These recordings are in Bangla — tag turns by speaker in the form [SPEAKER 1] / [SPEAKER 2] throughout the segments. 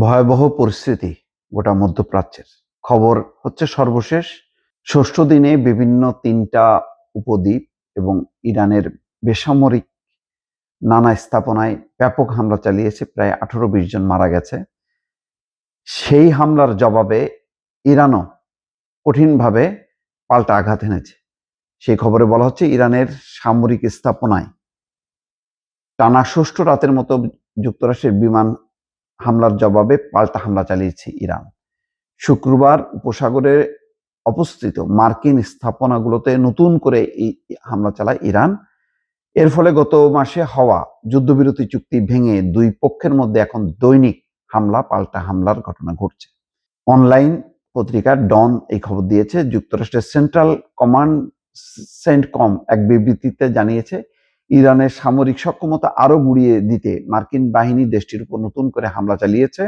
[SPEAKER 1] ভয়াবহ পরিস্থিতি গোটা মধ্যপ্রাচ্যের। খবর হচ্ছে সর্বশেষ ষষ্ঠ দিনে বিভিন্ন ৩টা উপদ্বীপ এবং ইরানের বেসামরিক নানা স্থাপনায় ব্যাপক হামলা চালিয়েছে। প্রায় ১৮-২০ জন মারা গেছে। সেই হামলার জবাবে ইরানও কঠিনভাবে পাল্টা আঘাত এনেছে। সেই খবরে বলা হচ্ছে ইরানের সামরিক স্থাপনায় টানা ষষ্ঠ রাতের মতো যুক্তরাষ্ট্রের বিমান হামলার জবাবে পাল্টা হামলা চালিয়েছে ইরান। শুক্রবার উপসাগরে অবস্থিত মার্কিন স্থাপনাগুলোতে নতুন করে এই হামলা চালায় ইরান। এর ফলে গত মাসে হওয়া যুদ্ধবিরতি চুক্তি ভেঙে দুই পক্ষের মধ্যে এখন দৈনিক পাল্টা হামলার ঘটনা ঘটছে। অনলাইন পত্রিকা ডন এই খবর দিয়েছে। যুক্তরাষ্ট্রের সেন্ট্রাল কমান্ড সেন্টকম এক বিবৃতিতে জানিয়েছে, ইরানের সামরিক সক্ষমতা আরো গুড়িয়ে দিতে মার্কিন বাহিনী দেশটির উপর নতুন করে হামলা চালিয়েছে।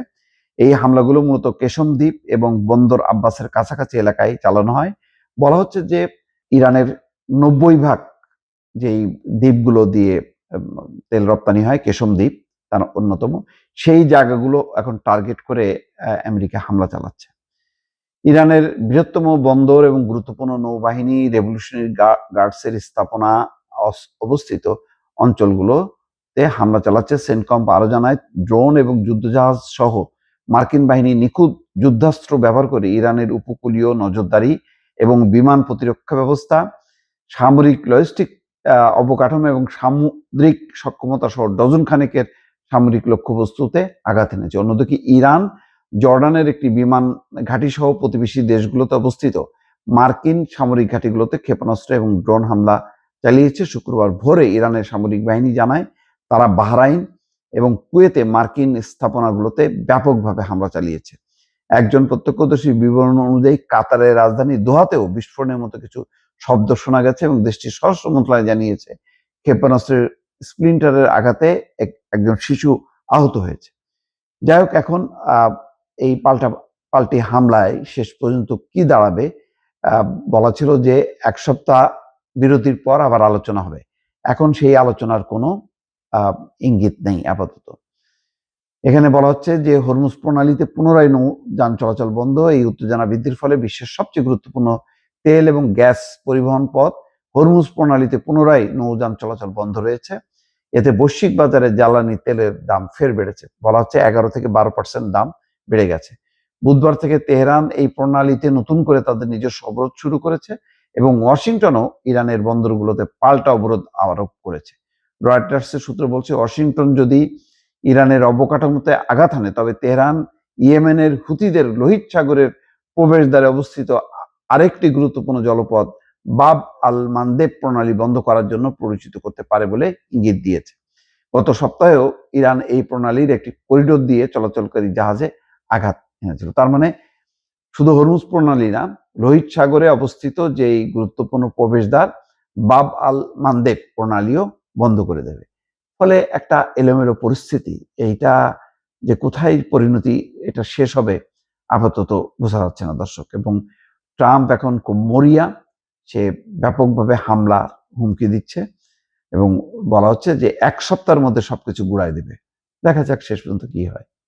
[SPEAKER 1] এই হামলাগুলো মূলত কেশম দ্বীপ এবং বন্দর আব্বাসের কাছাকাছি এলাকায় চালানো হয়। বলা হচ্ছে যে ইরানের ৯০% যেই দ্বীপগুলো দিয়ে তেল রপ্তানি হয়, কেশম দ্বীপ তার অন্যতম, সেই জায়গাগুলো এখন টার্গেট করে আমেরিকা হামলা চালাচ্ছে। ইরানের বৃহত্তম বন্দর এবং গুরুত্বপূর্ণ নৌবাহিনী রেভলিউশনারি গার্ডসের স্থাপনা অবস্থিত অঞ্চলগুলোতে হামলা চালাচ্ছে। সেন্টকম আরো জানায়, ড্রোন এবং যুদ্ধজাহাজ সহ মার্কিন বাহিনী নিখুঁত যুদ্ধাস্ত্র ব্যবহার করে ইরানের উপকূলীয় নজরদারি এবং বিমান প্রতিরক্ষা ব্যবস্থা, সামরিক লজিস্টিক অবকাঠামো এবং সামুদ্রিক সক্ষমতা সহ ডজন খানেকের সামরিক লক্ষ্যবস্তুতে আঘাত এনেছে। অন্যদিকে ইরান জর্ডানের একটি বিমান ঘাঁটি সহ প্রতিবেশী দেশগুলোতে অবস্থিত মার্কিন সামরিক ঘাঁটিগুলোতে ক্ষেপণাস্ত্র এবং ড্রোন হামলা চালিয়েছে। শুক্রবার ভোরে ইরানের সামরিক বাহিনী জানায়, তারা বাহরাইন এবং কুয়েতে মার্কিন স্থাপনাগুলোতে ব্যাপকভাবে হামলা চালিয়েছে। একজন প্রত্যক্ষদর্শীর বিবরণ অনুযায়ী কাতারের রাজধানী দোহাতেও বিস্ফোরণের মতো কিছু শব্দ শোনা গেছে এবং দেশটির স্বরাষ্ট্র মন্ত্রণালয় জানিয়েছে, ক্ষেপণাস্ত্রের স্প্লিন্টারের আঘাতে একজন শিশু আহত হয়েছে। যাই হোক, এখন এই পাল্টি হামলায় শেষ পর্যন্ত কি দাঁড়াবে? বলা ছিল যে ১ সপ্তাহ বিরতির পর আবার আলোচনা হবে। এখন সেই আলোচনার কোনো ইঙ্গিত নেই আপাতত। এখানে বলা হচ্ছে যে হরমুজ প্রণালীতে পুনরায় নৌযান চলাচল বন্ধ। এই উত্তেজনা বৃদ্ধির ফলে বিশ্বের সবচেয়ে গুরুত্বপূর্ণ তেল এবং গ্যাস পরিবহন পথ হরমুজ প্রণালীতে পুনরায় নৌযান চলাচল বন্ধ রয়েছে। এতে বৈশ্বিক বাজারে জ্বালানি তেলের দাম ফের বেড়েছে। বলা হচ্ছে ১১-১২% দাম বেড়ে গেছে। বুধবার থেকে তেহরান এই প্রণালীতে নতুন করে তাদের নিজস্ব অবরোধ শুরু করেছে এবং ওয়াশিংটনও ইরানের বন্দরগুলোতে পাল্টা অবরোধ আরোপ করেছে। রয়টার্সের সূত্র বলছে, ওয়াশিংটন যদি ইরানের অবকাঠামোতে আঘাত হানে তবে তেহরান ইয়েমেনের হুতিদের লোহিত সাগরের প্রবেশদ্বারে অবস্থিত আরেকটি গুরুত্বপূর্ণ জলপথ বাব আল মানদেব প্রণালী বন্ধ করার জন্য পরিচিত করতে পারে বলে ইঙ্গিত দিয়েছে। গত সপ্তাহেও ইরান এই প্রণালীর একটি করিডোর দিয়ে চলাচলকারী জাহাজে আঘাত এনেছিল। তার মানে শুধু হরমুজ প্রণালী না, লোহিত সাগরে অবস্থিত যেই গুরুত্বপূর্ণ প্রবেশদ্বার বাব আল মানদেব প্রণালীও বন্ধ করে দেবে। ফলে একটা এলোমেলো পরিস্থিতি, এইটা যে কোথায় পরিণতি এটা শেষ হবে আপাতত বোঝা যাচ্ছে না দর্শক। এবং ট্রাম্প এখন খুব মরিয়া, সে ব্যাপকভাবে হামলা হুমকি দিচ্ছে এবং বলা হচ্ছে যে ১ সপ্তাহের মধ্যে সবকিছু গুড়ায় দেবে। দেখা যাক শেষ পর্যন্ত কি হয়।